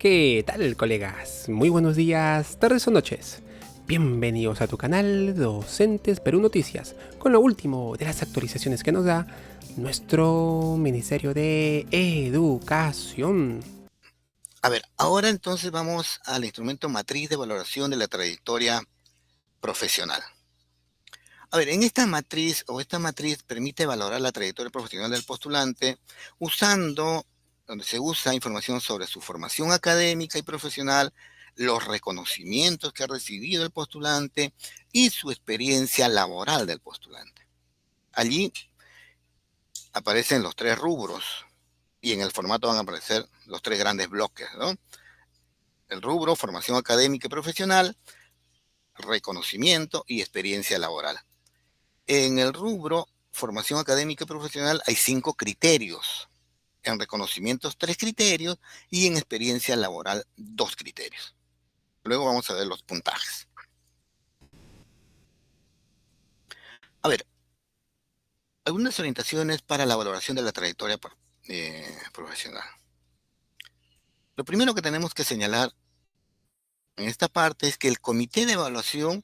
¿Qué tal, colegas? Muy buenos días, tardes o noches. Bienvenidos a tu canal Docentes Perú Noticias, con lo último de las actualizaciones que nos da nuestro Ministerio de Educación. A ver, ahora entonces vamos al instrumento matriz de valoración de la trayectoria profesional. A ver, en esta matriz permite valorar la trayectoria profesional del postulante donde se usa información sobre su formación académica y profesional, los reconocimientos que ha recibido el postulante y su experiencia laboral del postulante. Allí aparecen los tres rubros y en el formato van a aparecer los tres grandes bloques, ¿no? El rubro, formación académica y profesional, reconocimiento y experiencia laboral. En el rubro formación académica y profesional hay 5 criterios, en reconocimientos 3 criterios y en experiencia laboral 2 criterios. Luego vamos a ver los puntajes. A ver, algunas orientaciones para la valoración de la trayectoria profesional. Lo primero que tenemos que señalar en esta parte es que el comité de evaluación,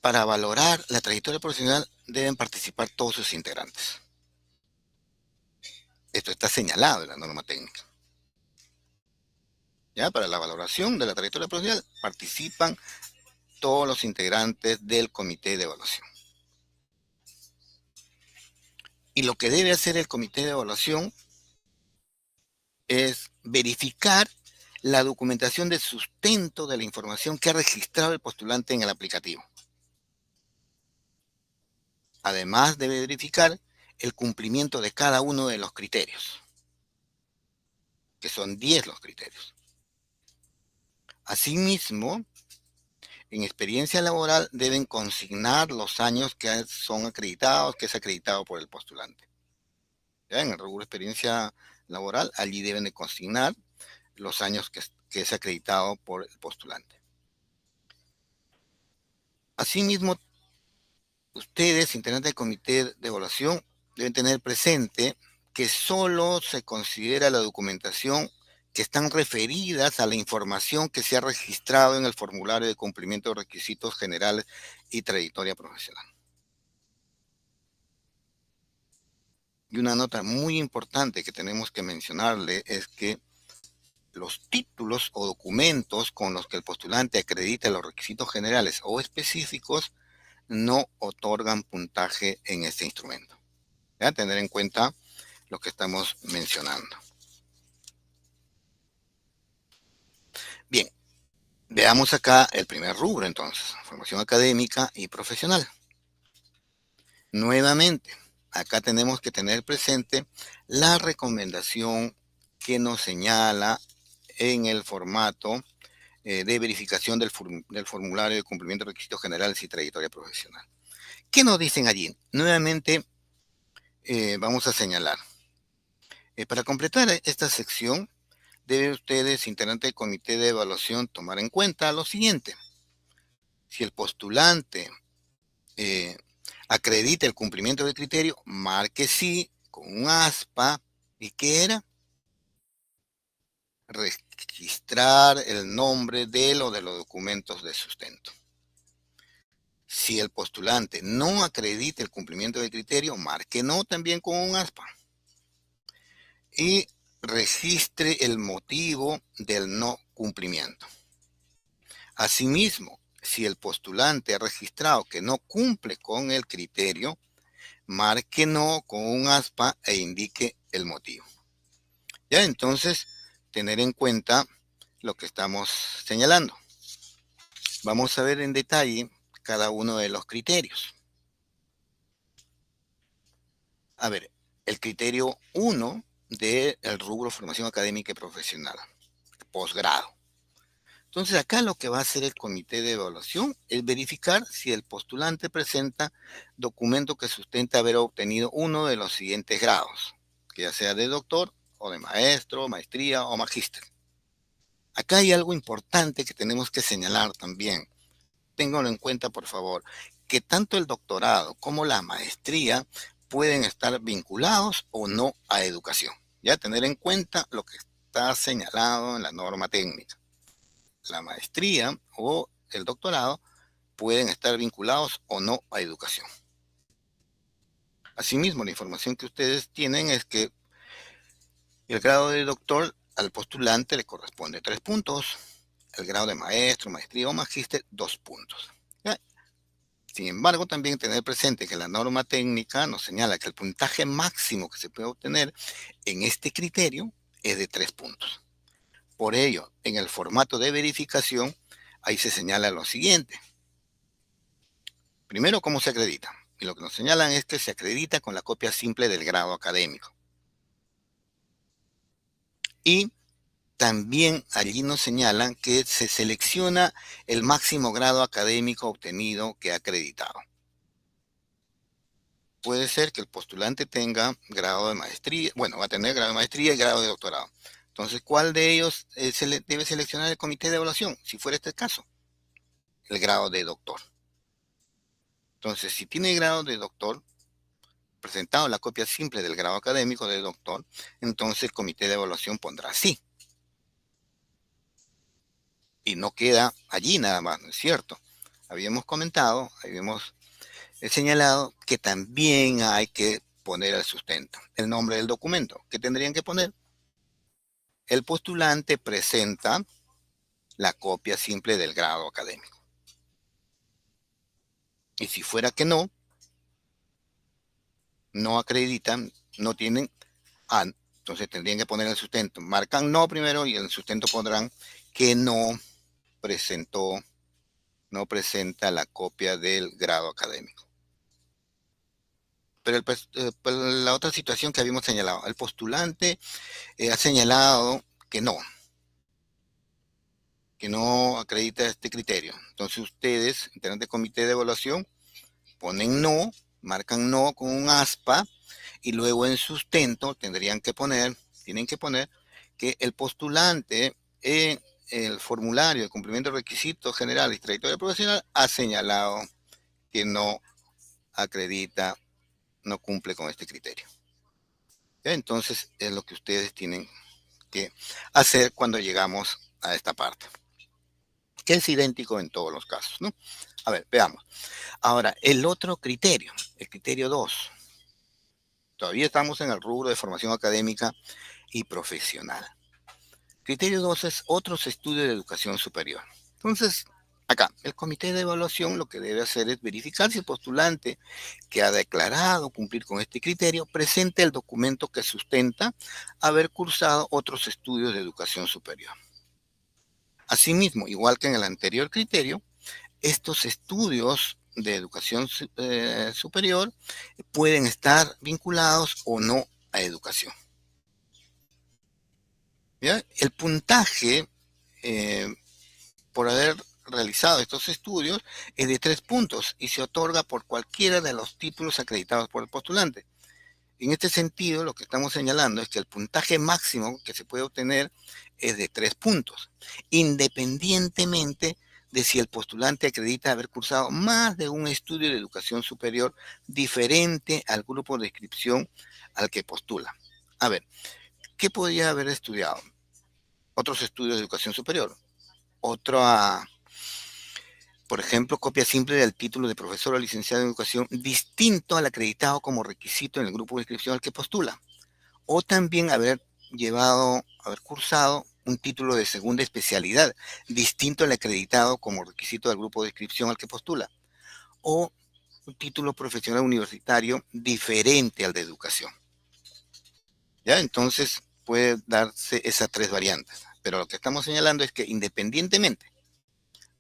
para valorar la trayectoria profesional, deben participar todos sus integrantes. Esto está señalado en la norma técnica. ¿Ya? Para la valoración de la trayectoria profesional participan todos los integrantes del comité de evaluación. Y lo que debe hacer el comité de evaluación es verificar la documentación de sustento de la información que ha registrado el postulante en el aplicativo. Además, debe verificar el cumplimiento de cada uno de los criterios, que son 10 los criterios. Asimismo, en experiencia laboral deben consignar los años que son acreditados, que es acreditado por el postulante. ¿Ya? En el rubro de experiencia laboral, allí deben de consignar los años que es acreditado por el postulante. Asimismo, ustedes, integrantes del comité de evaluación, deben tener presente que solo se considera la documentación que están referidas a la información que se ha registrado en el formulario de cumplimiento de requisitos generales y trayectoria profesional. Y una nota muy importante que tenemos que mencionarle es que los títulos o documentos con los que el postulante acredita los requisitos generales o específicos no otorgan puntaje en este instrumento. ¿Ya? Tener en cuenta lo que estamos mencionando. Bien, veamos acá el primer rubro entonces, formación académica y profesional. Nuevamente, acá tenemos que tener presente la recomendación que nos señala en el formato de verificación del formulario de cumplimiento de requisitos generales y trayectoria profesional. ¿Qué nos dicen allí? Nuevamente vamos a señalar. Para completar esta sección, deben ustedes, integrantes del comité de evaluación, tomar en cuenta lo siguiente. Si el postulante acredita el cumplimiento del criterio, marque sí con un aspa. ¿Y qué era? Registrar el nombre de los documentos de sustento. Si el postulante no acredita el cumplimiento del criterio, marque no también con un aspa. Y registre el motivo del no cumplimiento. Asimismo, si el postulante ha registrado que no cumple con el criterio, marque no con un aspa e indique el motivo. Ya, entonces, tener en cuenta lo que estamos señalando. Vamos a ver en detalle cada uno de los criterios. A ver, el criterio 1 del rubro formación académica y profesional, posgrado. Entonces, acá lo que va a hacer el comité de evaluación es verificar si el postulante presenta documento que sustenta haber obtenido uno de los siguientes grados, que ya sea de doctor o de maestro, maestría o magíster. Acá hay algo importante que tenemos que señalar también. Ténganlo en cuenta, por favor, que tanto el doctorado como la maestría pueden estar vinculados o no a educación. Ya tener en cuenta lo que está señalado en la norma técnica. La maestría o el doctorado pueden estar vinculados o no a educación. Asimismo, la información que ustedes tienen es que el grado de doctor al postulante le corresponde 3 puntos, el grado de maestro, maestría o magíster 2 puntos. ¿Ya? Sin embargo, también tener presente que la norma técnica nos señala que el puntaje máximo que se puede obtener en este criterio es de 3 puntos. Por ello, en el formato de verificación, ahí se señala lo siguiente. Primero, cómo se acredita. Y lo que nos señalan es que se acredita con la copia simple del grado académico. Y también allí nos señalan que se selecciona el máximo grado académico obtenido que ha acreditado. Puede ser que el postulante tenga grado de maestría, bueno, va a tener grado de maestría y grado de doctorado. Entonces, ¿cuál de ellos debe seleccionar el comité de evaluación? Si fuera este el caso, el grado de doctor. Entonces, si tiene grado de doctor, presentado la copia simple del grado académico de doctor, entonces el comité de evaluación pondrá sí. Y no queda allí nada más, ¿no es cierto? Habíamos comentado, habíamos señalado que también hay que poner el sustento, el nombre del documento. ¿Qué tendrían que poner? El postulante presenta la copia simple del grado académico. Y si fuera que no acreditan, no tienen, entonces tendrían que poner el sustento. Marcan no primero y en el sustento pondrán que no presenta la copia del grado académico. Pero la otra situación que habíamos señalado, el postulante ha señalado que no acredita este criterio. Entonces ustedes, en el comité de evaluación, ponen no, marcan no con un aspa y luego en sustento tienen que poner que el postulante en el formulario de cumplimiento de requisitos generales y trayectoria profesional ha señalado que no acredita, no cumple con este criterio. ¿Ya? Entonces es lo que ustedes tienen que hacer cuando llegamos a esta parte, que es idéntico en todos los casos, ¿no? A ver, veamos. Ahora, el otro criterio, el criterio 2. Todavía estamos en el rubro de formación académica y profesional. Criterio 2 es otros estudios de educación superior. Entonces, acá, el comité de evaluación lo que debe hacer es verificar si el postulante que ha declarado cumplir con este criterio presenta el documento que sustenta haber cursado otros estudios de educación superior. Asimismo, igual que en el anterior criterio, estos estudios de educación superior pueden estar vinculados o no a educación. ¿Ya? El puntaje por haber realizado estos estudios es de 3 puntos y se otorga por cualquiera de los títulos acreditados por el postulante. En este sentido, lo que estamos señalando es que el puntaje máximo que se puede obtener es de 3 puntos, independientemente de si el postulante acredita haber cursado más de un estudio de educación superior diferente al grupo de inscripción al que postula. A ver, ¿qué podría haber estudiado? Otros estudios de educación superior. Por ejemplo, copia simple del título de profesor o licenciado en educación distinto al acreditado como requisito en el grupo de inscripción al que postula. O también haber cursado un título de segunda especialidad distinto al acreditado como requisito del grupo de inscripción al que postula. O un título profesional universitario diferente al de educación. ¿Ya? Entonces puede darse esas 3 variantes. Pero lo que estamos señalando es que independientemente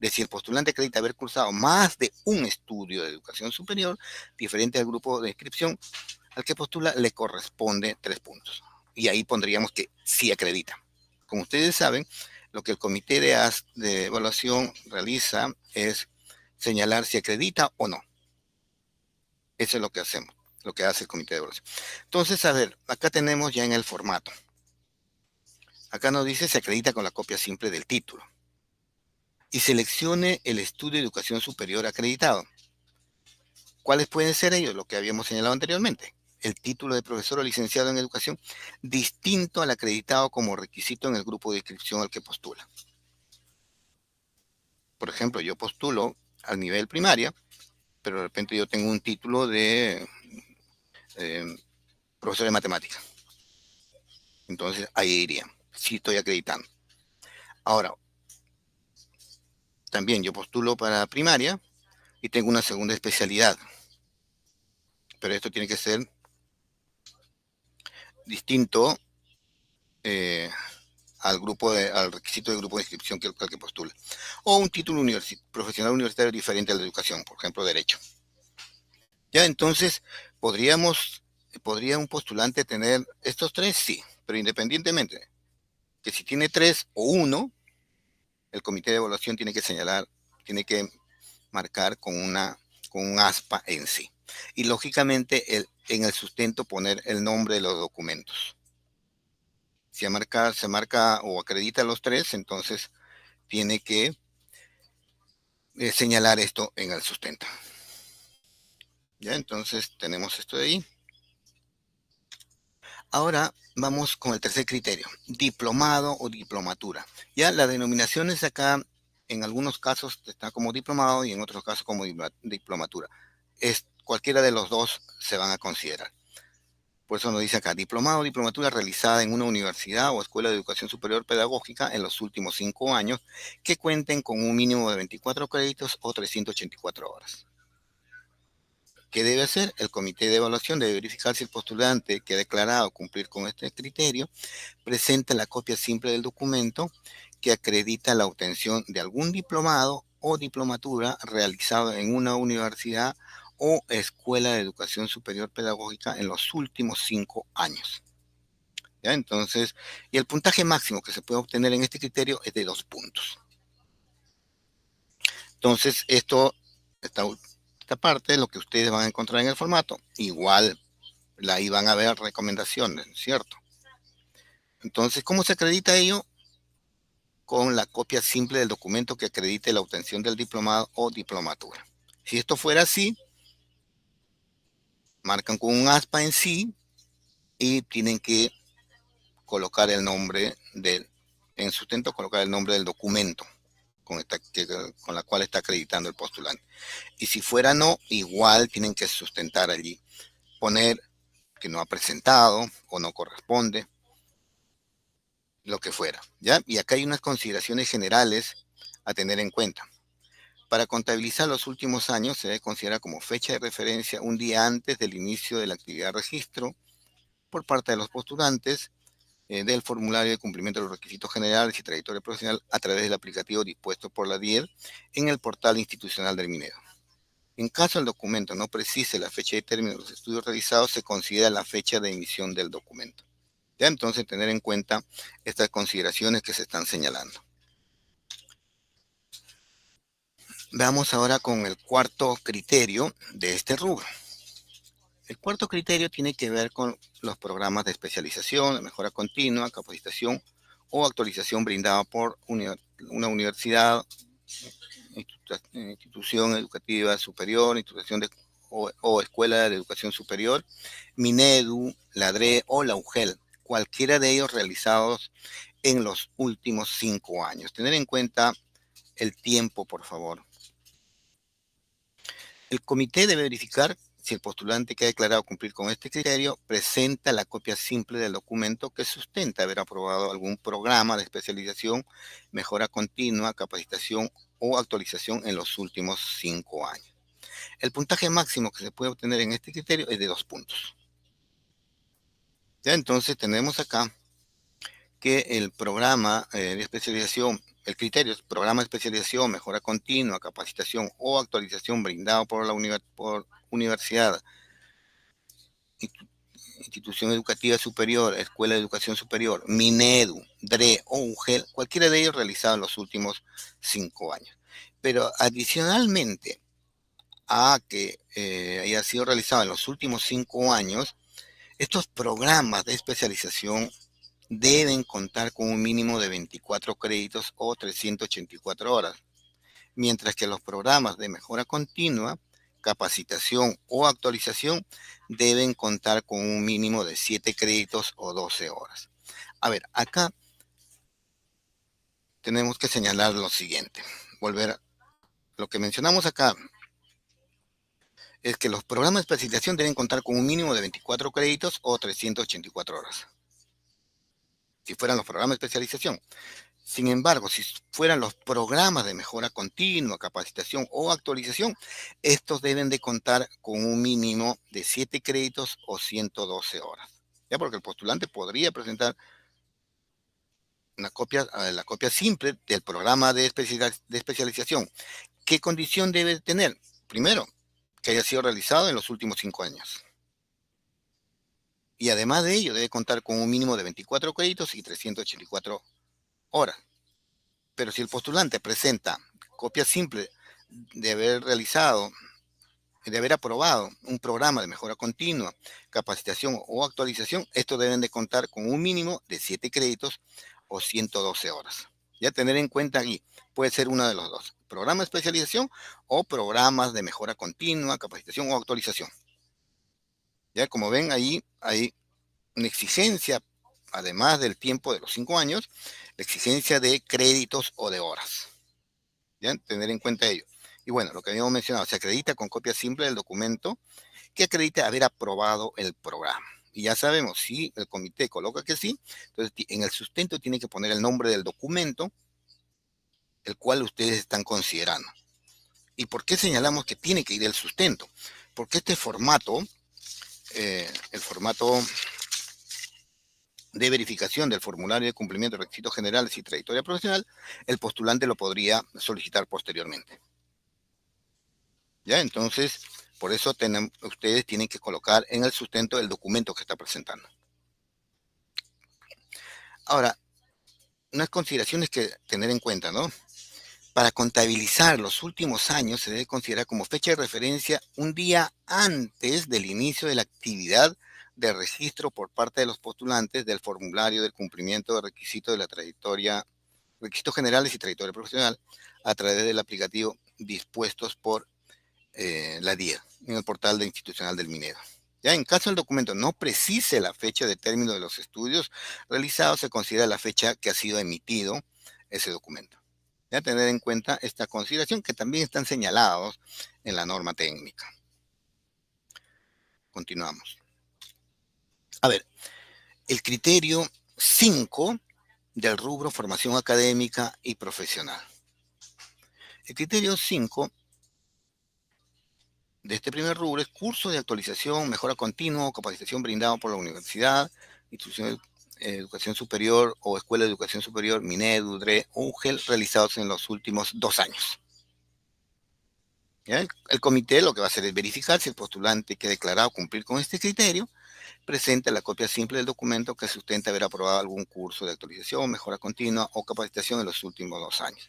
de si el postulante acredita haber cursado más de un estudio de educación superior, diferente al grupo de inscripción al que postula, le corresponde 3 puntos. Y ahí pondríamos que sí acredita. Como ustedes saben, lo que el comité de evaluación realiza es señalar si acredita o no. Eso es lo que hacemos, lo que hace el comité de evaluación. Entonces, a ver, acá tenemos ya en el formato. Acá nos dice se acredita con la copia simple del título. Y seleccione el estudio de educación superior acreditado. ¿Cuáles pueden ser ellos? Lo que habíamos señalado anteriormente. el título de profesor o licenciado en educación, distinto al acreditado como requisito en el grupo de inscripción al que postula. Por ejemplo, yo postulo al nivel primaria, pero de repente yo tengo un título de profesor de matemática. Entonces ahí iría, sí estoy acreditando. Ahora, también yo postulo para primaria y tengo una segunda especialidad, pero esto tiene que ser distinto eh, al requisito del grupo de inscripción al que postula. O un título profesional universitario diferente al de educación, por ejemplo, derecho. Ya, entonces, ¿podría un postulante tener estos tres? Sí, pero independientemente, que si tiene tres o uno, el comité de evaluación tiene que señalar, tiene que marcar con un aspa en sí. Y lógicamente en el sustento poner el nombre de los documentos. Si se marca o acredita los tres, entonces tiene que señalar esto en el sustento. Ya, entonces tenemos esto de ahí. Ahora vamos con el tercer criterio, diplomado o diplomatura. Ya las denominaciones acá, en algunos casos está como diplomado y en otros casos como diplomatura. Cualquiera de los dos se van a considerar. Por eso nos dice acá, diplomado o diplomatura realizada en una universidad o escuela de educación superior pedagógica en los últimos 5 años que cuenten con un mínimo de 24 créditos o 384 horas. ¿Qué debe hacer? El comité de evaluación debe verificar si el postulante que ha declarado cumplir con este criterio presenta la copia simple del documento que acredita la obtención de algún diplomado o diplomatura realizado en una universidad o escuela de educación superior pedagógica en los últimos 5 años. ¿Ya? Entonces, y el puntaje máximo que se puede obtener en este criterio es de 2 puntos. Entonces, esta parte es lo que ustedes van a encontrar en el formato. Igual, ahí van a ver recomendaciones, ¿cierto? Entonces, ¿cómo se acredita ello? Con la copia simple del documento que acredite la obtención del diplomado o diplomatura. Si esto fuera así, marcan con un aspa en sí y tienen que colocar el nombre en sustento, colocar el nombre del documento con la cual está acreditando el postulante. Y si fuera no, igual tienen que sustentar allí, poner que no ha presentado o no corresponde, lo que fuera, ¿ya? Y acá hay unas consideraciones generales a tener en cuenta. Para contabilizar los últimos años se debe considerar como fecha de referencia un día antes del inicio de la actividad de registro por parte de los postulantes del formulario de cumplimiento de los requisitos generales y trayectoria profesional a través del aplicativo dispuesto por la DIER en el portal institucional del Minedo. En caso el documento no precise la fecha y término de los estudios realizados, se considera la fecha de emisión del documento. Ya, entonces tener en cuenta estas consideraciones que se están señalando. Veamos ahora con el cuarto criterio de este rubro. El cuarto criterio tiene que ver con los programas de especialización, de mejora continua, capacitación o actualización brindada por una universidad, institución educativa superior, o escuela de educación superior, Minedu, la DRE o la UGEL, cualquiera de ellos realizados en los últimos 5 años. Tener en cuenta el tiempo, por favor. El comité debe verificar si el postulante que ha declarado cumplir con este criterio presenta la copia simple del documento que sustenta haber aprobado algún programa de especialización, mejora continua, capacitación o actualización en los últimos 5 años. El puntaje máximo que se puede obtener en este criterio es de 2 puntos. Ya, entonces tenemos acá que el programa de especialización, el criterio es programa de especialización, mejora continua, capacitación o actualización brindado por la universidad, institución educativa superior, escuela de educación superior, Minedu, DRE o UGEL, cualquiera de ellos realizado en los últimos 5 años. Pero adicionalmente a que haya sido realizado en los últimos 5 años, estos programas de especialización deben contar con un mínimo de 24 créditos o 384 horas, mientras que los programas de mejora continua capacitación o actualización deben contar con un mínimo de 7 créditos o 12 horas. A ver, acá tenemos que señalar lo siguiente. Volver a lo que mencionamos acá es que los programas de especialización deben contar con un mínimo de 24 créditos o 384 horas. Si fueran los programas de especialización. Sin embargo, si fueran los programas de mejora continua, capacitación o actualización, estos deben de contar con un mínimo de 7 créditos o 112 horas. Ya, porque el postulante podría presentar la copia simple del programa de especialización. ¿Qué condición debe tener? Primero, que haya sido realizado en los últimos 5 años. Y además de ello, debe contar con un mínimo de 24 créditos y 384 horas. Pero si el postulante presenta copia simple de haber realizado, de haber aprobado un programa de mejora continua, capacitación o actualización, estos deben de contar con un mínimo de 7 créditos o 112 horas. Ya tener en cuenta aquí, puede ser uno de los dos, programa de especialización o programas de mejora continua, capacitación o actualización. Ya como ven, ahí hay una exigencia, además del tiempo de los 5 años, la exigencia de créditos o de horas. ¿Ya? Tener en cuenta ello. Y bueno, lo que habíamos mencionado, se acredita con copia simple del documento que acredite haber aprobado el programa. Y ya sabemos, si el comité coloca que sí, entonces en el sustento tiene que poner el nombre del documento, el cual ustedes están considerando. ¿Y por qué señalamos que tiene que ir el sustento? Porque este formato, el formato de verificación del formulario de cumplimiento de requisitos generales y trayectoria profesional, el postulante lo podría solicitar posteriormente. ¿Ya? Entonces, por eso ustedes tienen que colocar en el sustento el documento que está presentando. Ahora, unas consideraciones que tener en cuenta, ¿no? Para contabilizar los últimos años se debe considerar como fecha de referencia un día antes del inicio de la actividad de registro por parte de los postulantes del formulario del cumplimiento de requisitos de la trayectoria, requisitos generales y trayectoria profesional a través del aplicativo dispuestos por la DIE en el portal de institucional del Minero. Ya en caso el documento no precise la fecha de término de los estudios realizados, se considera la fecha que ha sido emitido ese documento. Ya tener en cuenta esta consideración que también están señalados en la norma técnica. Continuamos. A ver, el criterio 5 del rubro formación académica y profesional. El criterio 5 de este primer rubro es curso de actualización, mejora continua o capacitación brindado por la universidad, institución de educación superior o escuela de educación superior, Minedu, UDRE o UGEL, realizados en los últimos 2 años. ¿Ya? El comité lo que va a hacer es verificar si el postulante que ha declarado cumplir con este criterio presenta la copia simple del documento que sustenta haber aprobado algún curso de actualización, mejora continua o capacitación en los últimos 2 años.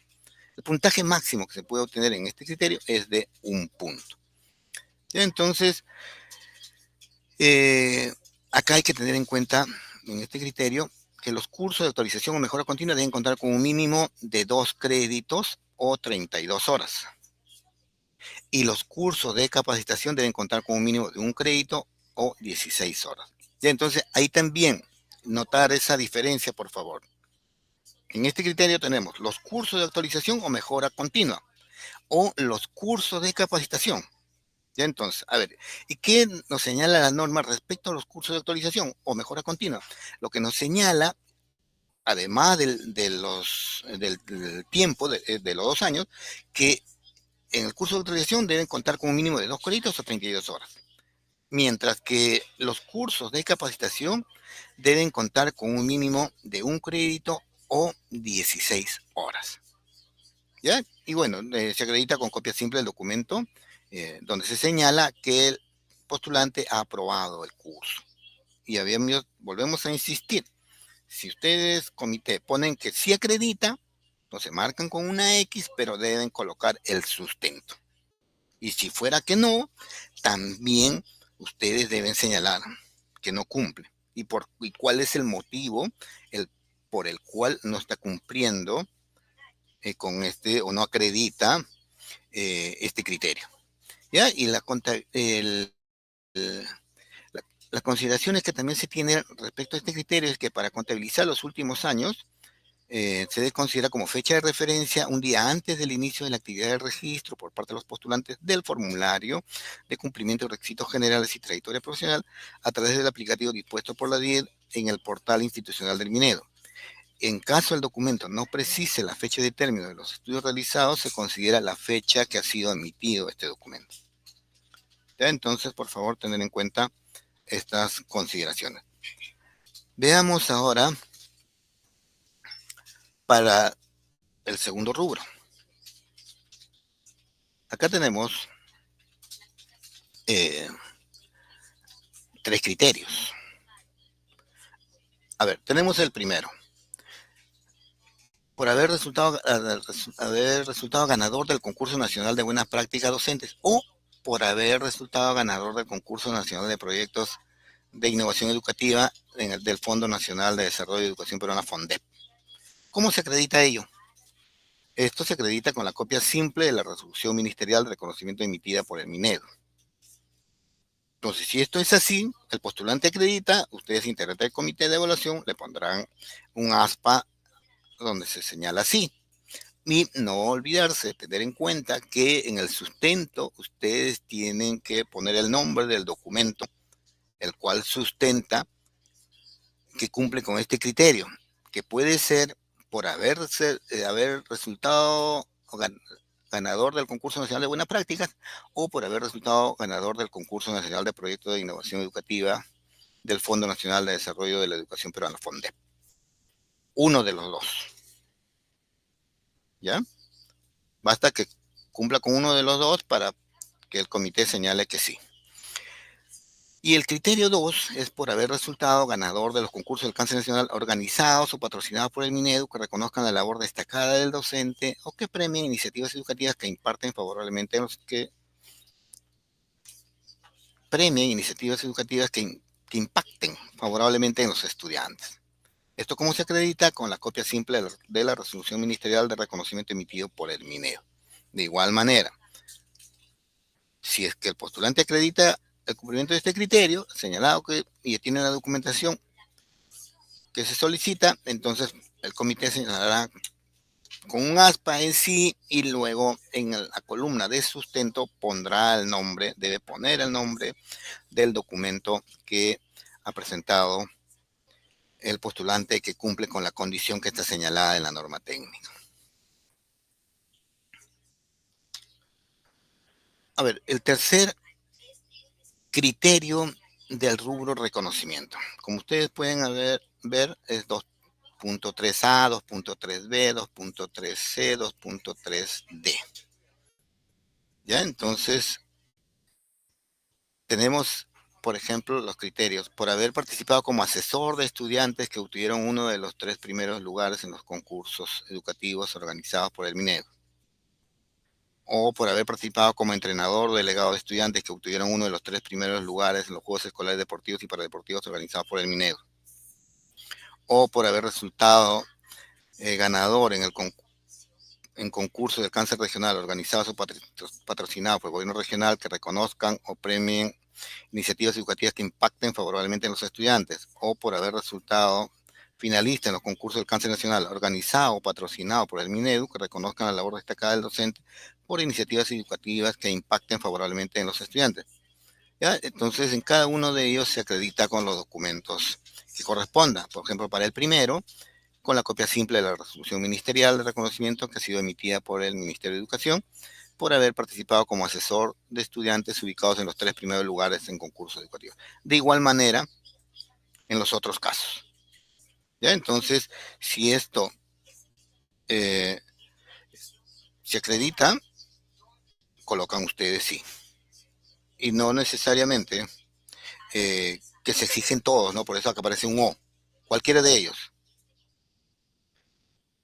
El puntaje máximo que se puede obtener en este criterio es de 1 punto. ¿Ya? Entonces, acá hay que tener en cuenta en este criterio que los cursos de actualización o mejora continua deben contar con un mínimo de 2 créditos o 32 horas. Y los cursos de capacitación deben contar con un mínimo de 1 crédito o 16 horas. Ya, entonces, ahí también notar esa diferencia, por favor. En este criterio tenemos los cursos de actualización o mejora continua o los cursos de capacitación. Ya, entonces, a ver, ¿y qué nos señala la norma respecto a los cursos de actualización o mejora continua? Lo que nos señala, además del tiempo de los 2 años, que en el curso de actualización deben contar con un mínimo de 2 créditos o 32 horas. Mientras que los cursos de capacitación deben contar con un mínimo de 1 crédito o 16 horas. ¿Ya? Y bueno, se acredita con copia simple del documento donde se señala que el postulante ha aprobado el curso. Y volvemos a insistir, si ustedes, comité, ponen que sí acredita, entonces marcan con una X, pero deben colocar el sustento. Y si fuera que no, también ustedes deben señalar que no cumple. ¿Y cuál es el motivo por el cual no está cumpliendo con este o no acredita este criterio? ¿ya? Y el- las consideraciones que también se tienen respecto a este criterio es que para contabilizar los últimos años, se debe considerar como fecha de referencia un día antes del inicio de la actividad de registro por parte de los postulantes del formulario de cumplimiento de requisitos generales y trayectoria profesional a través del aplicativo dispuesto por la DIED en el portal institucional del Minedo. En caso el documento no precise la fecha de término de los estudios realizados, se considera la fecha que ha sido emitido este documento. ¿Ya? Entonces, por favor, tener en cuenta estas consideraciones. Veamos ahora para el segundo rubro. Acá tenemos eh, tres criterios. A ver, tenemos el primero. Por haber resultado ganador del concurso nacional de buenas prácticas docentes o por haber resultado ganador del concurso nacional de proyectos de innovación educativa del Fondo Nacional de Desarrollo de Educación Peruana, FONDEP. ¿Cómo se acredita ello? Esto se acredita con la copia simple de la resolución ministerial de reconocimiento emitida por el Minedo. Entonces, si esto es así, el postulante acredita, ustedes integrantes del comité de evaluación le pondrán un aspa donde se señala así. Y no olvidarse, tener en cuenta que en el sustento ustedes tienen que poner el nombre del documento, el cual sustenta que cumple con este criterio, que puede ser por haber resultado ganador del concurso nacional de buenas prácticas o por haber resultado ganador del concurso nacional de proyectos de innovación educativa del Fondo Nacional de Desarrollo de la Educación Peruana, FONDEP. Uno de los dos, ¿ya? Basta que cumpla con uno de los dos para que el comité señale que sí. Y el criterio 2 es por haber resultado ganador de los concursos del cáncer nacional organizados o patrocinados por el Minedu que reconozcan la labor destacada del docente o que premien iniciativas educativas que imparten favorablemente a los que premien iniciativas educativas que impacten favorablemente en los estudiantes. Esto cómo se acredita con la copia simple de la resolución ministerial de reconocimiento emitido por el Minedu. De igual manera, si es que el postulante acredita el cumplimiento de este criterio, señalado que y tiene la documentación que se solicita, entonces el comité señalará con un aspa en sí y luego en la columna de sustento pondrá el nombre, debe poner el nombre del documento que ha presentado el postulante que cumple con la condición que está señalada en la norma técnica. A ver, el tercer criterio del rubro reconocimiento. Como ustedes pueden ver, es 2.3a, 2.3b, 2.3c, 2.3d. ¿Ya? Entonces, tenemos, por ejemplo, los criterios. Por haber participado como asesor de estudiantes que obtuvieron uno de los 3 primeros lugares en los concursos educativos organizados por el Minedo. O por haber participado como entrenador o delegado de estudiantes que obtuvieron uno de los 3 primeros lugares en los Juegos Escolares Deportivos y Paradeportivos organizados por el Minedo. O por haber resultado ganador en concursos del cáncer regional organizados o patrocinados por el gobierno regional que reconozcan o premien iniciativas educativas que impacten favorablemente en los estudiantes, o por haber resultado finalista en los concursos del cáncer nacional organizado o patrocinado por el Minedu que reconozcan la labor destacada del docente por iniciativas educativas que impacten favorablemente en los estudiantes. ¿Ya? Entonces, en cada uno de ellos se acredita con los documentos que correspondan. Por ejemplo, para el primero, con la copia simple de la resolución ministerial de reconocimiento que ha sido emitida por el Ministerio de Educación por haber participado como asesor de estudiantes ubicados en los 3 primeros lugares en concursos educativos. De igual manera, en los otros casos. ¿Ya? Entonces, si esto eh, se acredita, colocan ustedes sí. Y no necesariamente que se exigen todos, ¿no? Por eso acá aparece un O. Cualquiera de ellos.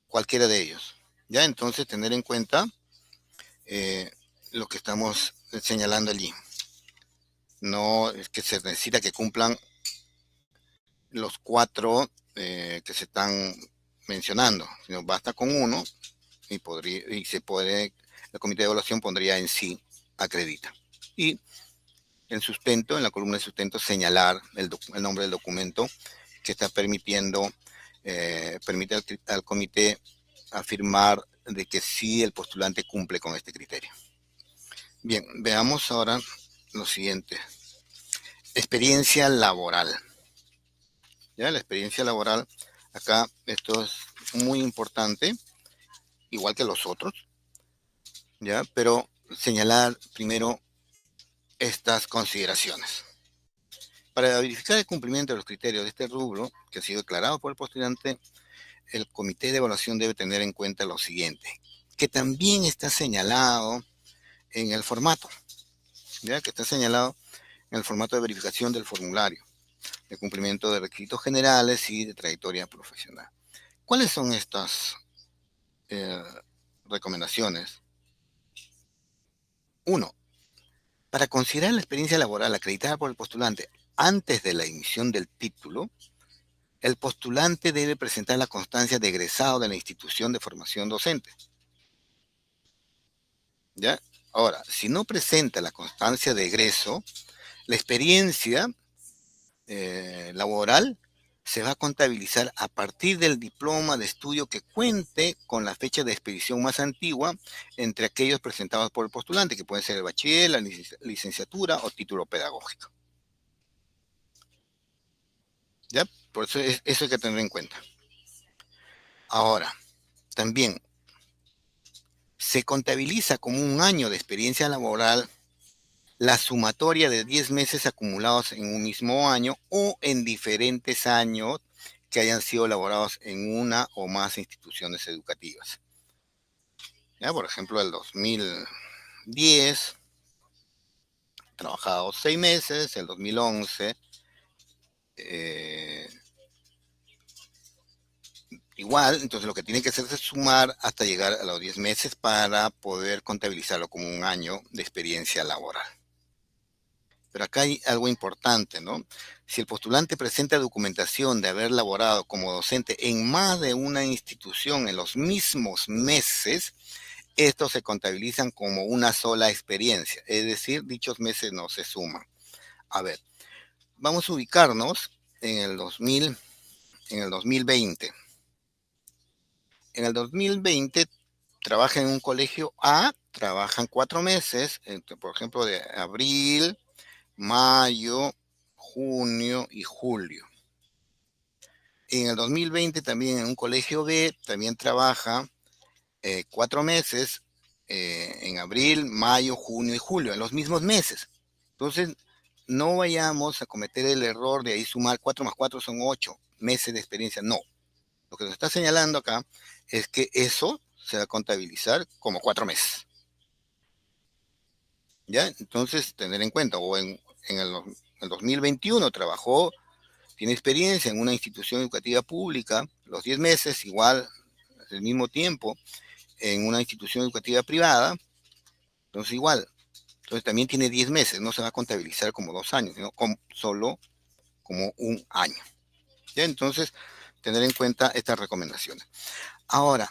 Cualquiera de ellos. ¿Ya? Entonces, tener en cuenta lo que estamos señalando allí. No es que se necesita que cumplan los 4 que se están mencionando, sino basta con uno y se puede, el comité de evaluación pondría en sí acredita. y en sustento, en la columna de sustento, señalar el nombre del documento que está permite al comité afirmar de que sí el postulante cumple con este criterio. Bien, veamos ahora lo siguiente. Experiencia laboral. ¿Ya? La experiencia laboral, acá esto es muy importante, igual que los otros, ¿ya? Pero señalar primero estas consideraciones. Para verificar el cumplimiento de los criterios de este rubro, que ha sido declarado por el postulante, el comité de evaluación debe tener en cuenta lo siguiente, que también está señalado en el formato, ¿ya? Que está señalado en el formato de verificación del formulario, de cumplimiento de requisitos generales y de trayectoria profesional. ¿Cuáles son estas recomendaciones? 1. Para considerar la experiencia laboral acreditada por el postulante antes de la emisión del título, el postulante debe presentar la constancia de egresado de la institución de formación docente. ¿Ya? Ahora, si no presenta la constancia de egreso, la experiencia laboral se va a contabilizar a partir del diploma de estudio que cuente con la fecha de expedición más antigua entre aquellos presentados por el postulante, que pueden ser el bachiller, la licenciatura o título pedagógico. ¿Ya? Por eso eso hay que tener en cuenta. Ahora, también se contabiliza como un año de experiencia laboral la sumatoria de 10 meses acumulados en un mismo año o en diferentes años que hayan sido elaborados en una o más instituciones educativas. ¿Ya? Por ejemplo, el 2010, trabajado 6 meses, el 2011, igual, entonces lo que tiene que hacer es sumar hasta llegar a los 10 meses para poder contabilizarlo como un año de experiencia laboral. Pero acá hay algo importante, ¿no? Si el postulante presenta documentación de haber laborado como docente en más de una institución en los mismos meses, estos se contabilizan como una sola experiencia, es decir, dichos meses no se suman. A ver, vamos a ubicarnos en el 2020. En el 2020 trabaja en un colegio A, trabajan 4 meses, por ejemplo, de abril, mayo, junio y julio. En el 2020 también en un colegio B, también trabaja 4 meses, en abril, mayo, junio y julio, en los mismos meses. Entonces, no vayamos a cometer el error de ahí sumar 4 más 4 son 8 meses de experiencia. No. Lo que nos está señalando acá es que eso se va a contabilizar como 4 meses. ¿Ya? Entonces, tener en cuenta, o en el 2021 trabajó, tiene experiencia en una institución educativa pública, los 10 meses, igual, el mismo tiempo, en una institución educativa privada, entonces igual. Entonces también tiene 10 meses, no se va a contabilizar como 2 años, sino solo como un año. ¿Ya? Entonces, tener en cuenta estas recomendaciones. Ahora,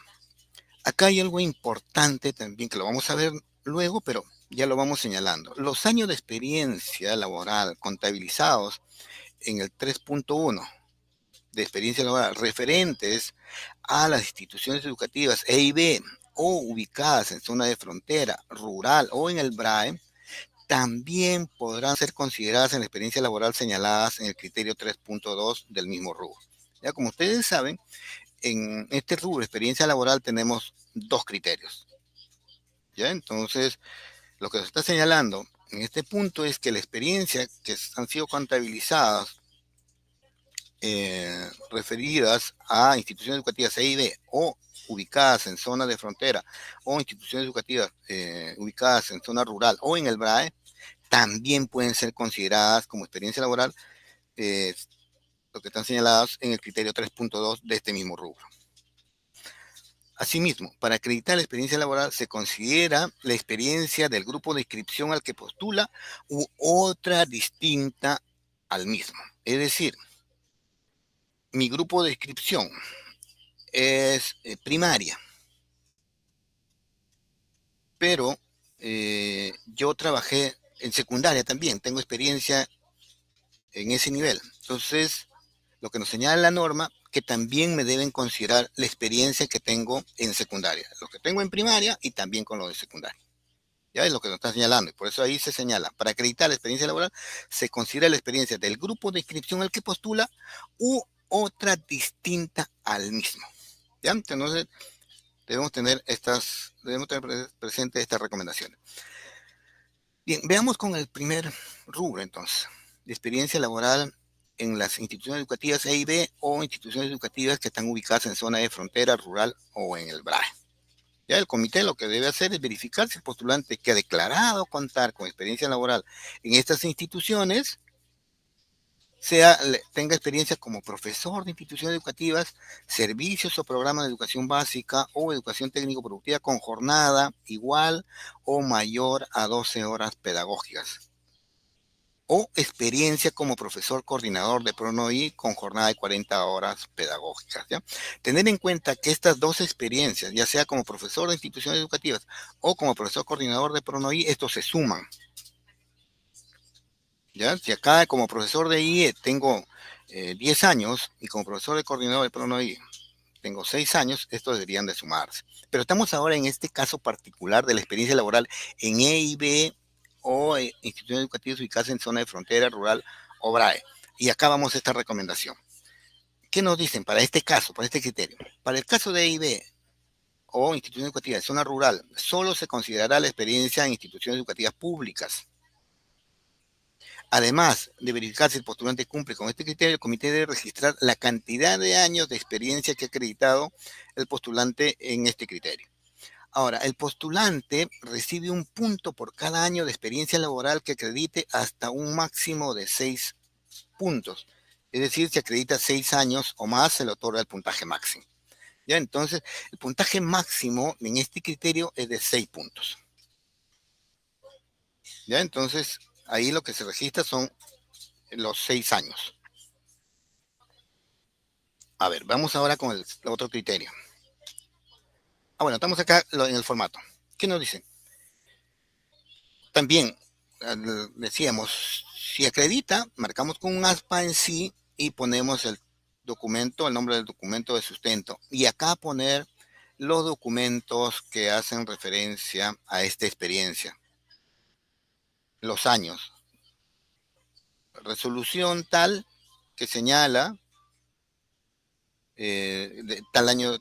acá hay algo importante también que lo vamos a ver luego, pero ya lo vamos señalando. Los años de experiencia laboral contabilizados en el 3.1 de experiencia laboral referentes a las instituciones educativas E y B o ubicadas en zona de frontera, rural o en el BRAE, también podrán ser consideradas en la experiencia laboral señaladas en el criterio 3.2 del mismo rubro. Ya como ustedes saben, en este rubro de experiencia laboral tenemos 2 criterios. ¿Ya? Entonces, lo que se está señalando en este punto es que la experiencia que han sido contabilizadas referidas a instituciones educativas E y B o ubicadas en zonas de frontera o instituciones educativas ubicadas en zona rural o en el BRAE, también pueden ser consideradas como experiencia laboral, lo que están señaladas en el criterio 3.2 de este mismo rubro. Asimismo, para acreditar la experiencia laboral se considera la experiencia del grupo de inscripción al que postula u otra distinta al mismo. Es decir, mi grupo de inscripción es primaria, pero yo trabajé en secundaria también tengo experiencia en ese nivel. Entonces, lo que nos señala la norma, que también me deben considerar la experiencia que tengo en secundaria, lo que tengo en primaria y también con lo de secundaria. Ya es lo que nos está señalando, y por eso ahí se señala, para acreditar la experiencia laboral, se considera la experiencia del grupo de inscripción al que postula u otra distinta al mismo. ¿Ya? Entonces, debemos tener presente estas recomendaciones. Bien, veamos con el primer rubro entonces, de experiencia laboral en las instituciones educativas E y B o instituciones educativas que están ubicadas en zona de frontera rural o en el BRAE. Ya el comité lo que debe hacer es verificar si el postulante que ha declarado contar con experiencia laboral en estas instituciones tenga experiencia como profesor de instituciones educativas, servicios o programas de educación básica o educación técnico-productiva con jornada igual o mayor a 12 horas pedagógicas, o experiencia como profesor coordinador de PRONOI con jornada de 40 horas pedagógicas. ¿Ya? Tener en cuenta que estas dos experiencias, ya sea como profesor de instituciones educativas o como profesor coordinador de PRONOI, estos se suman. ¿Ya? Si acá como profesor de IE tengo 10 años y como profesor de coordinador de PRONOI tengo 6 años, estos deberían de sumarse. Pero estamos ahora en este caso particular de la experiencia laboral en E y B o instituciones educativas ubicadas en zona de frontera rural o BRAE. Y acá vamos a esta recomendación. ¿Qué nos dicen para este caso, para este criterio? Para el caso de E y B o instituciones educativas de zona rural, solo se considerará la experiencia en instituciones educativas públicas. Además de verificar si el postulante cumple con este criterio, el comité debe registrar la cantidad de años de experiencia que ha acreditado el postulante en este criterio. Ahora, el postulante recibe un punto por cada año de experiencia laboral que acredite hasta un máximo de 6 puntos. Es decir, si acredita 6 años o más, se le otorga el puntaje máximo. ¿Ya? Entonces, el puntaje máximo en este criterio es de 6 puntos. ¿Ya? Entonces, ahí lo que se registra son los 6 años. A ver, vamos ahora con el otro criterio. Bueno, estamos acá en el formato. ¿Qué nos dicen? También decíamos, si acredita, marcamos con un aspa en sí y ponemos el documento, el nombre del documento de sustento. Y acá poner los documentos que hacen referencia a esta experiencia. Los años. Resolución tal que señala de tal año,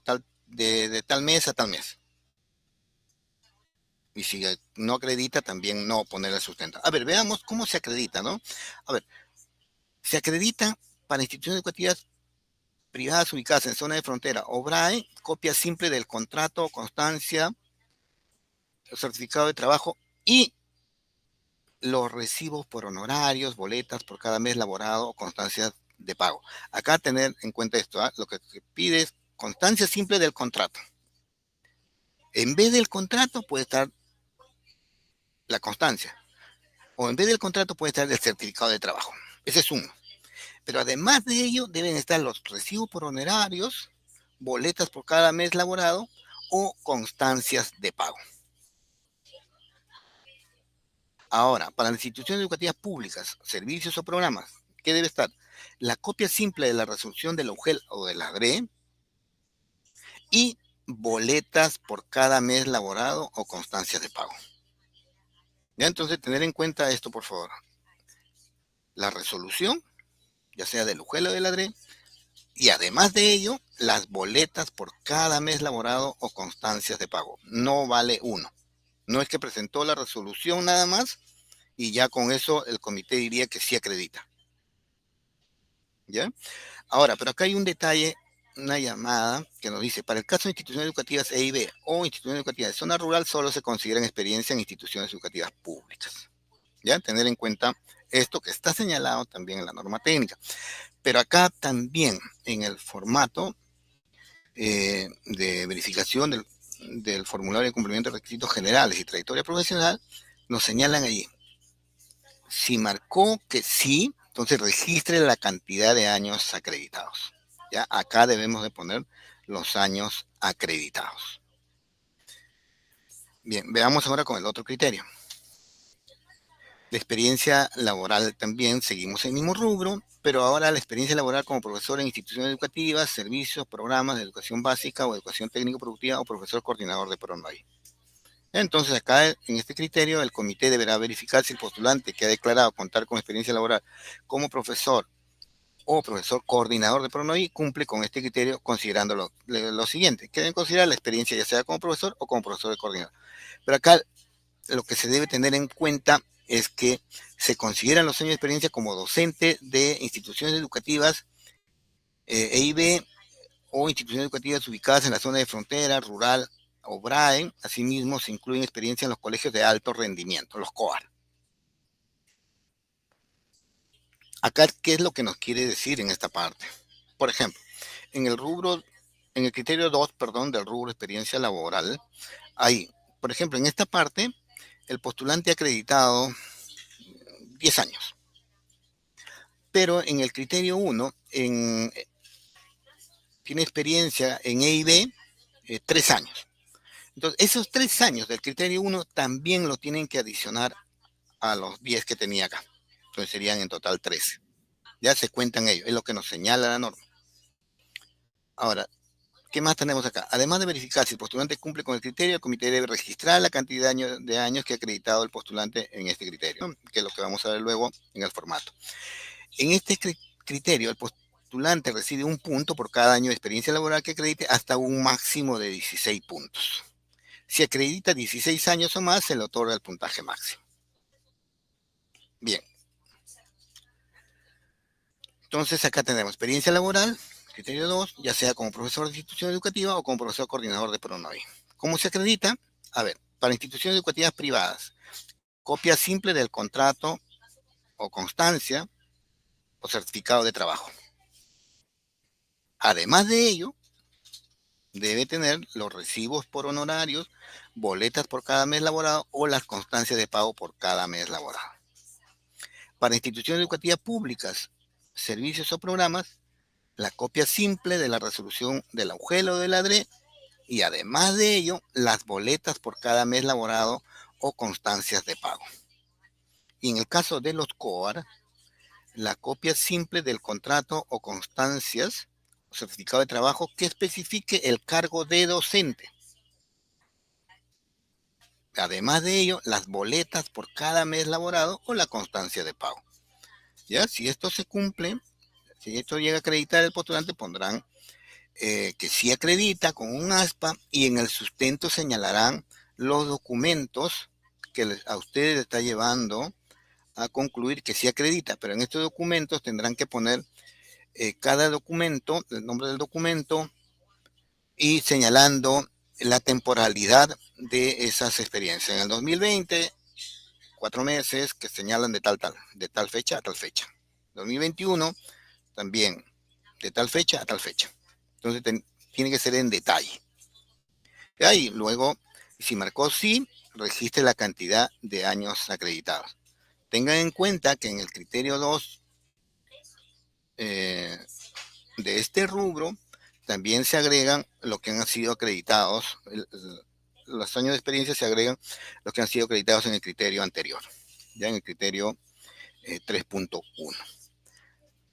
de tal mes a tal mes. Y si no acredita, también no poner el sustento. A ver, veamos cómo se acredita, ¿no? A ver, se acredita para instituciones educativas privadas ubicadas en zona de frontera o BRAE, copia simple del contrato, constancia, certificado de trabajo y los recibos por honorarios, boletas por cada mes laborado o constancias de pago. Acá tener en cuenta esto, ¿eh? Lo que se pide es constancia simple del contrato. En vez del contrato puede estar la constancia, o en vez del contrato puede estar el certificado de trabajo. Ese es uno. Pero además de ello, deben estar los recibos por honorarios, boletas por cada mes laborado o constancias de pago. Ahora, para las instituciones educativas públicas, servicios o programas, ¿qué debe estar? La copia simple de la resolución de la UGEL o de la DRE y boletas por cada mes laborado o constancias de pago. Ya, entonces, tener en cuenta esto, por favor. La resolución, ya sea del UGEL o de la DRE, y además de ello, las boletas por cada mes laborado o constancias de pago. No vale uno. No es que presentó la resolución nada más y ya con eso el comité diría que sí acredita. ¿Ya? Ahora, pero acá hay un detalle, una llamada que nos dice, para el caso de instituciones educativas E y B o instituciones educativas de zona rural, solo se consideran experiencia en instituciones educativas públicas. ¿Ya? Tener en cuenta esto que está señalado también en la norma técnica. Pero acá también en el formato de verificación del formulario de cumplimiento de requisitos generales y trayectoria profesional, nos señalan allí. Si marcó que sí, entonces registre la cantidad de años acreditados. ¿Ya? Acá debemos de poner los años acreditados. Bien, veamos ahora con el otro criterio. La experiencia laboral también, seguimos en el mismo rubro, pero ahora la experiencia laboral como profesor en instituciones educativas, servicios, programas de educación básica o educación técnico-productiva o profesor coordinador de PRONAVI. Entonces, acá en este criterio, el comité deberá verificar si el postulante que ha declarado contar con experiencia laboral como profesor o profesor coordinador de PRONAVI cumple con este criterio, considerando lo siguiente, que deben considerar la experiencia ya sea como profesor o como profesor de coordinador. Pero acá lo que se debe tener en cuenta es que se consideran los años de experiencia como docente de instituciones educativas EIB o instituciones educativas ubicadas en la zona de frontera, rural o BRAE. Asimismo, se incluyen experiencia en los colegios de alto rendimiento, los COAR. Acá, ¿qué es lo que nos quiere decir en esta parte? Por ejemplo, en el rubro, en el criterio 2, perdón, del rubro experiencia laboral, hay, por ejemplo, en esta parte, el postulante ha acreditado 10 años. Pero en el criterio 1, tiene experiencia en EIB 3 años. Entonces, esos 3 años del criterio 1 también lo tienen que adicionar a los 10 que tenía acá. Entonces serían en total 13. Ya se cuentan ellos, es lo que nos señala la norma. Ahora, ¿qué más tenemos acá? Además de verificar si el postulante cumple con el criterio, el comité debe registrar la cantidad de años que ha acreditado el postulante en este criterio, que es lo que vamos a ver luego en el formato. En este criterio, el postulante recibe un punto por cada año de experiencia laboral que acredite hasta un máximo de 16 puntos. Si acredita 16 años o más, se le otorga el puntaje máximo. Bien. Entonces, acá tenemos experiencia laboral, criterio 2, ya sea como profesor de institución educativa o como profesor coordinador de PRONAVI. ¿Cómo se acredita? A ver, para instituciones educativas privadas, copia simple del contrato o constancia o certificado de trabajo. Además de ello, debe tener los recibos por honorarios, boletas por cada mes laborado o las constancias de pago por cada mes laborado. Para instituciones educativas públicas, servicios o programas, la copia simple de la resolución del AUGEL o del ADRE y además de ello, las boletas por cada mes laborado o constancias de pago. Y en el caso de los COAR, la copia simple del contrato o constancias o certificado de trabajo que especifique el cargo de docente. Además de ello, las boletas por cada mes laborado o la constancia de pago. ¿Ya? Si esto se cumple, si esto llega a acreditar el postulante, pondrán que sí acredita con un aspa y en el sustento señalarán los documentos que a ustedes está llevando a concluir que sí acredita, pero en estos documentos tendrán que poner cada documento, el nombre del documento y señalando la temporalidad de esas experiencias. En el 2020, 4 meses que señalan de tal fecha a tal fecha. 2021, también de tal fecha a tal fecha. Entonces tiene que ser en detalle. Y luego, si marcó sí, registre la cantidad de años acreditados. Tengan en cuenta que en el criterio 2 de este rubro también se agregan lo que han sido acreditados, los años de experiencia se agregan los que han sido acreditados en el criterio anterior, ya en el criterio 3.1.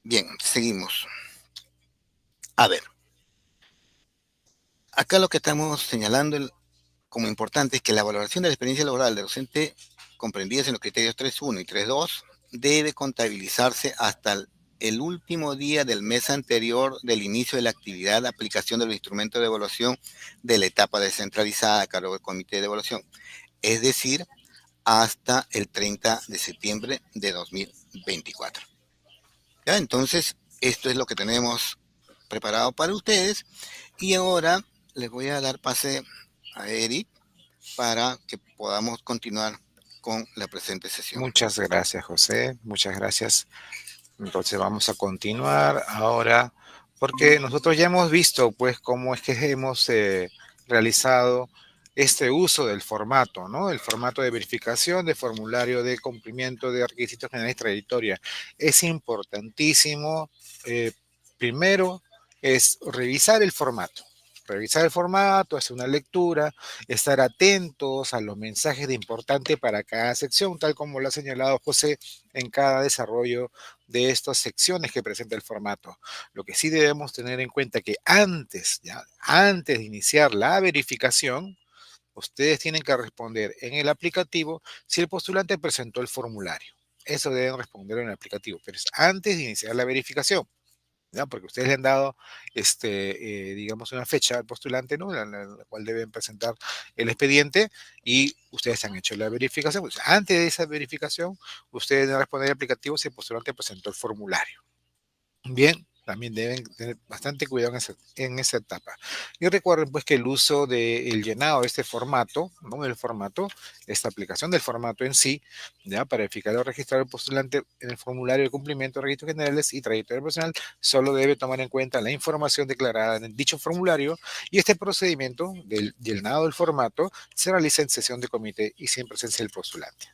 Bien, seguimos. A ver, acá lo que estamos señalando como importante es que la valoración de la experiencia laboral del docente comprendidas en los criterios 3.1 y 3.2 debe contabilizarse hasta el último día del mes anterior del inicio de la actividad de aplicación de los instrumentos de evaluación de la etapa descentralizada a cargo del comité de evaluación, es decir, hasta el 30 de septiembre de 2024. ¿Ya? Entonces, esto es lo que tenemos preparado para ustedes y ahora les voy a dar pase a Eric para que podamos continuar con la presente sesión. Muchas gracias, José. Muchas gracias. Entonces vamos a continuar ahora, porque nosotros ya hemos visto, pues, cómo es que hemos realizado este uso del formato, ¿no? El formato de verificación de formulario de cumplimiento de requisitos generales y trayectoria. Es importantísimo, primero, es revisar el formato. revisar el formato, hacer una lectura, estar atentos a los mensajes de importante para cada sección, tal como lo ha señalado José en cada desarrollo de estas secciones que presenta el formato. Lo que sí debemos tener en cuenta que antes de iniciar la verificación, ustedes tienen que responder en el aplicativo si el postulante presentó el formulario. Eso deben responder en el aplicativo, pero es antes de iniciar la verificación. ¿Ya? Porque ustedes le han dado, digamos, una fecha al postulante, ¿no? La cual deben presentar el expediente y ustedes han hecho la verificación. Pues antes de esa verificación, ustedes deben responder el aplicativo si el postulante presentó el formulario. Bien, también deben tener bastante cuidado en esa etapa. Y recuerden pues que el uso del llenado de este formato, ¿no? El formato, esta aplicación del formato en sí, ya para verificar o registrar el postulante en el formulario de cumplimiento de registros generales y trayectoria profesional, solo debe tomar en cuenta la información declarada en dicho formulario y este procedimiento del llenado del formato se realiza en sesión de comité y sin presencia del postulante.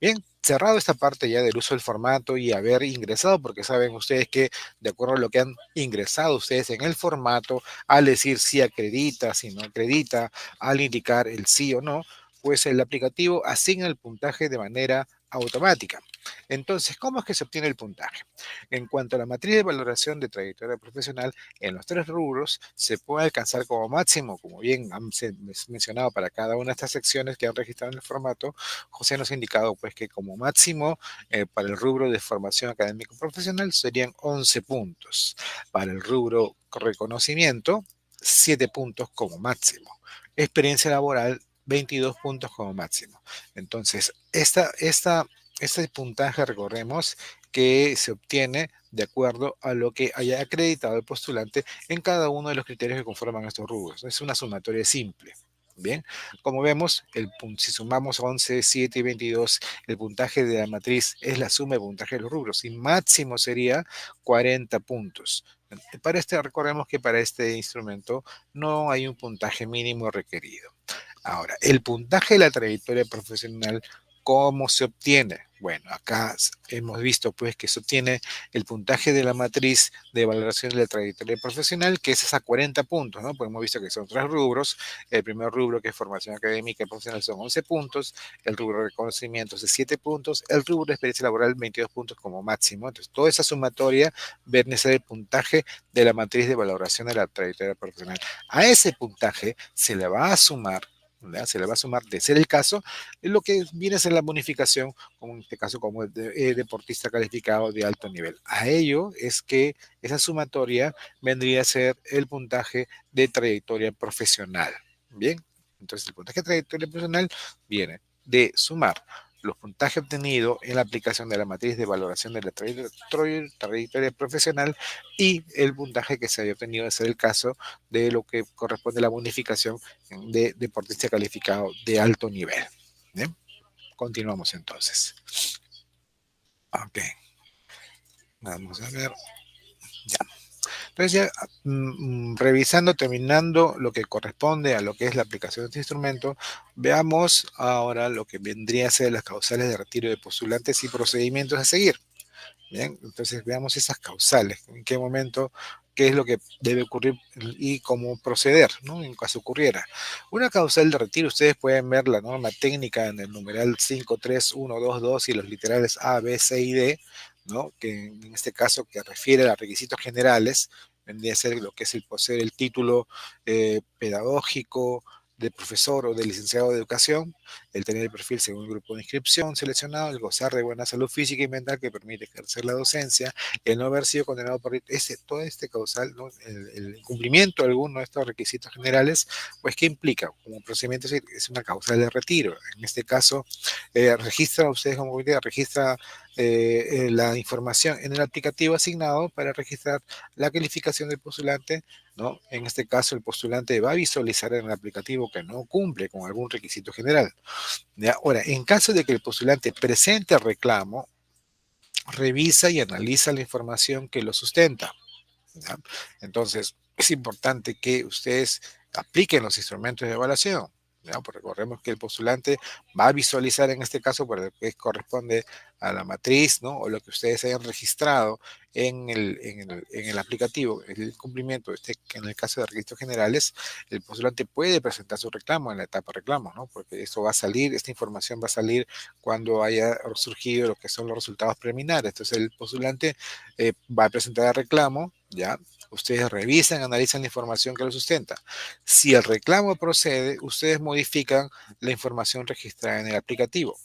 Bien, cerrado esta parte ya del uso del formato y haber ingresado, porque saben ustedes que de acuerdo a lo que han ingresado ustedes en el formato, al decir si acredita, si no acredita, al indicar el sí o no, pues el aplicativo asigna el puntaje de manera automática. Entonces, ¿cómo es que se obtiene el puntaje? En cuanto a la matriz de valoración de trayectoria profesional, en los 3 rubros se puede alcanzar como máximo, como bien han mencionado para cada una de estas secciones que han registrado en el formato, José nos ha indicado pues que como máximo para el rubro de formación académico profesional serían 11 puntos. Para el rubro reconocimiento, 7 puntos como máximo. Experiencia laboral, 22 puntos como máximo. Entonces, este puntaje, recordemos, que se obtiene de acuerdo a lo que haya acreditado el postulante en cada uno de los criterios que conforman estos rubros. Es una sumatoria simple. Bien, como vemos, si sumamos 11, 7 y 22, el puntaje de la matriz es la suma de puntaje de los rubros y máximo sería 40 puntos. Recordemos que para este instrumento no hay un puntaje mínimo requerido. Ahora, el puntaje de la trayectoria profesional, ¿cómo se obtiene? Bueno, acá hemos visto pues que se obtiene el puntaje de la matriz de valoración de la trayectoria profesional, que es a 40 puntos, ¿no? Pues hemos visto que son 3 rubros. El primer rubro, que es formación académica y profesional, son 11 puntos. El rubro de reconocimiento es 7 puntos. El rubro de experiencia laboral, 22 puntos como máximo. Entonces, toda esa sumatoria viene a ser el puntaje de la matriz de valoración de la trayectoria profesional. A ese puntaje se le va a sumar, ¿verdad? Se le va a sumar, de ser el caso, lo que viene a ser la bonificación, como en este caso como deportista calificado de alto nivel. A ello es que esa sumatoria vendría a ser el puntaje de trayectoria profesional. Bien, entonces el puntaje de trayectoria profesional viene de sumar los puntajes obtenidos en la aplicación de la matriz de valoración de la trayectoria profesional y el puntaje que se haya obtenido, de ser el caso de lo que corresponde a la bonificación de deportista calificado de alto nivel. ¿Bien? Continuamos entonces. Ok. Vamos a ver. Ya. Entonces ya revisando, terminando lo que corresponde a lo que es la aplicación de este instrumento, veamos ahora lo que vendría a ser las causales de retiro de postulantes y procedimientos a seguir. Bien, entonces veamos esas causales, en qué momento, qué es lo que debe ocurrir y cómo proceder, ¿no? En caso ocurriera. Una causal de retiro, ustedes pueden ver la norma técnica en el numeral 53122 y los literales A, B, C y D, ¿no? Que en este caso que refiere a requisitos generales, vendría a ser lo que es el poseer el título pedagógico de profesor o de licenciado de educación, el tener el perfil según el grupo de inscripción seleccionado, el gozar de buena salud física y mental que permite ejercer la docencia, el no haber sido condenado por todo este causal, ¿no? El incumplimiento de alguno de estos requisitos generales, pues ¿qué implica? Como procedimiento es una causal de retiro. En este caso, registra ustedes como comité, registra la información en el aplicativo asignado para registrar la calificación del postulante, ¿no? En este caso, el postulante va a visualizar en el aplicativo que no cumple con algún requisito general. ¿Ya? Ahora, en caso de que el postulante presente el reclamo, revisa y analiza la información que lo sustenta. ¿Ya? Entonces, es importante que ustedes apliquen los instrumentos de evaluación. ¿no? Porque recordemos que el postulante va a visualizar en este caso por lo que corresponde a la matriz, ¿no? O lo que ustedes hayan registrado en el aplicativo, el cumplimiento, en el caso de registros generales, el postulante puede presentar su reclamo en la etapa reclamo, ¿no? Porque esto va a salir, esta información va a salir cuando haya surgido lo que son los resultados preliminares. Entonces el postulante va a presentar el reclamo, ¿ya? Ustedes revisan, analizan la información que lo sustenta. Si el reclamo procede, ustedes modifican la información registrada en el aplicativo.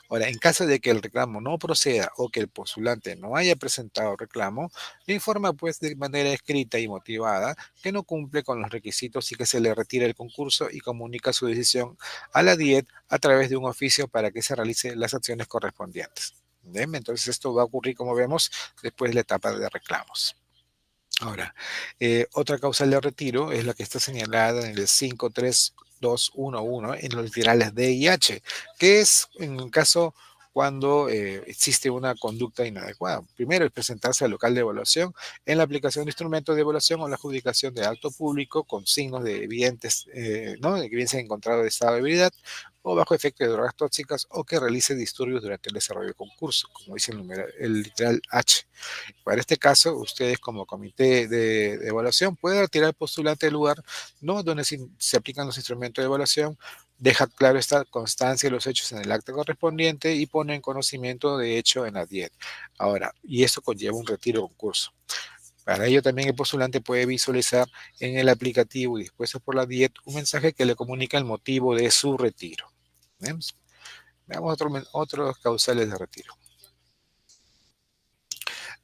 Ahora, en caso de que el reclamo no proceda o que el postulante no haya presentado reclamo, le informa pues de manera escrita y motivada que no cumple con los requisitos y que se le retira el concurso y comunica su decisión a la DIET a través de un oficio para que se realicen las acciones correspondientes. ¿Bien? Entonces esto va a ocurrir, como vemos, después de la etapa de reclamos. Ahora, otra causal de retiro es la que está señalada en el 53211 en los literales D y H, que es en el caso cuando existe una conducta inadecuada. Primero es presentarse al local de evaluación en la aplicación de instrumentos de evaluación o la adjudicación de acto público con signos de evidentes, ¿no? De que bien se ha encontrado de estado de ebriedad o bajo efecto de drogas tóxicas o que realice disturbios durante el desarrollo del concurso, como dice el literal H. Para este caso, ustedes como comité de evaluación pueden retirar al postulante del lugar, ¿no? Donde se aplican los instrumentos de evaluación, deja claro esta constancia de los hechos en el acta correspondiente y pone en conocimiento de hecho en la DIET. Ahora, y esto conlleva un retiro de concurso. Para ello también el postulante puede visualizar en el aplicativo y dispuesto por la DIET un mensaje que le comunica el motivo de su retiro. ¿Vemos? Veamos otros causales de retiro.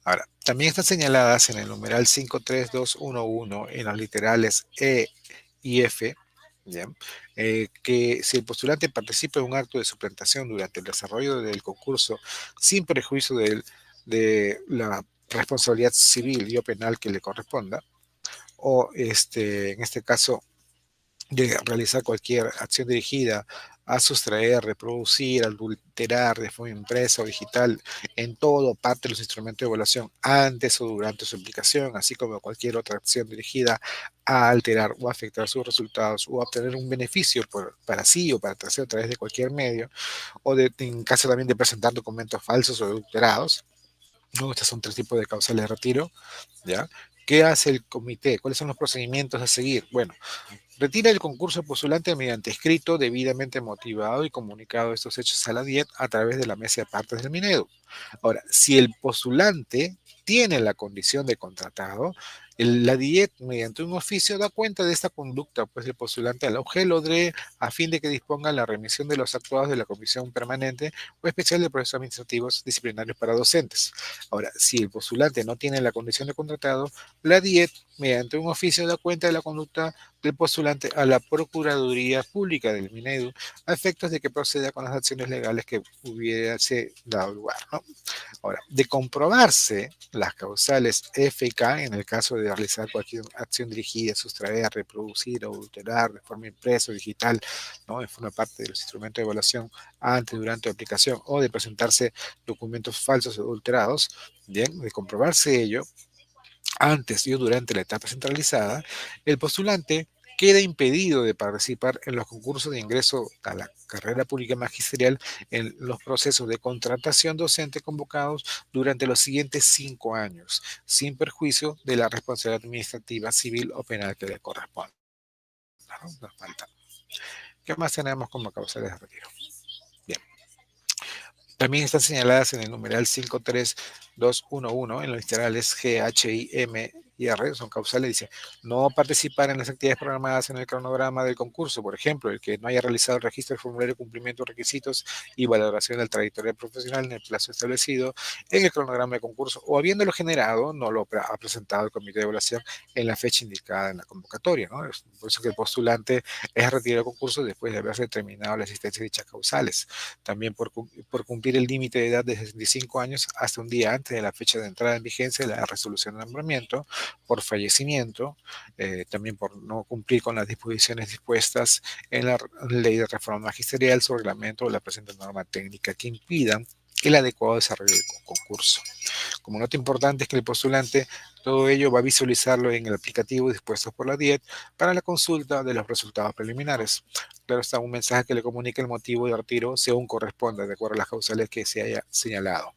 Ahora, también están señaladas en el numeral 53211 en los literales E y F, ¿ya? Que si el postulante participa en un acto de suplantación durante el desarrollo del concurso sin perjuicio de la responsabilidad civil y o penal que le corresponda, o en este caso de realizar cualquier acción dirigida a sustraer, reproducir, adulterar de forma impresa o digital en todo parte de los instrumentos de evaluación antes o durante su aplicación, así como cualquier otra acción dirigida a alterar o afectar sus resultados o obtener un beneficio para sí o para tercero a través de cualquier medio, o en caso también de presentar documentos falsos o adulterados. ¿No? Estos son tres tipos de causales de retiro, ¿ya? ¿Qué hace el comité? ¿Cuáles son los procedimientos a seguir? Bueno, retira el concurso postulante mediante escrito debidamente motivado y comunicado estos hechos a la DIET a través de la mesa de partes del Minedu. Ahora, si el postulante tiene la condición de contratado, la DIET, mediante un oficio, da cuenta de esta conducta, pues el postulante a la OGEL-ODRE a fin de que disponga la remisión de los actuados de la Comisión Permanente o Especial de Procesos Administrativos Disciplinarios para Docentes. Ahora, si el postulante no tiene la condición de contratado, la DIET, mediante un oficio, da cuenta de la conducta del postulante a la Procuraduría Pública del Minedu a efectos de que proceda con las acciones legales que hubiese dado lugar, ¿no? Ahora, de comprobarse las causales F y K en el caso de realizar cualquier acción dirigida, sustraer, reproducir o adulterar de forma impresa o digital, ¿no? En forma parte de los instrumentos de evaluación antes, durante la aplicación o de presentarse documentos falsos o adulterados, bien, de comprobarse ello, antes y o durante la etapa centralizada, el postulante queda impedido de participar en los concursos de ingreso a la carrera pública magisterial en los procesos de contratación docente convocados durante los siguientes 5 años, sin perjuicio de la responsabilidad administrativa, civil o penal que le corresponda. ¿No? Nos falta. ¿Qué más tenemos como causales de retiro? Bien. También están señaladas en el numeral 53211 en los literales G, H, I, M y R, son causales, dice, no participar en las actividades programadas en el cronograma del concurso, por ejemplo, el que no haya realizado el registro del formulario de cumplimiento de requisitos y valoración de la trayectoria profesional en el plazo establecido en el cronograma de concurso, o habiéndolo generado, no lo ha presentado el comité de evaluación en la fecha indicada en la convocatoria, ¿no? Es por eso que el postulante es retirado del concurso después de haberse determinado la existencia de dichas causales. También por cumplir el límite de edad de 65 años hasta un día antes de la fecha de entrada en vigencia de la resolución de nombramiento, por fallecimiento, también por no cumplir con las disposiciones dispuestas en la ley de reforma magisterial, su reglamento o la presente norma técnica que impidan el adecuado desarrollo del concurso. Como nota importante es que el postulante todo ello va a visualizarlo en el aplicativo dispuesto por la DIET para la consulta de los resultados preliminares. claro está, un mensaje que le comunique el motivo de retiro según corresponda, de acuerdo a las causales que se haya señalado.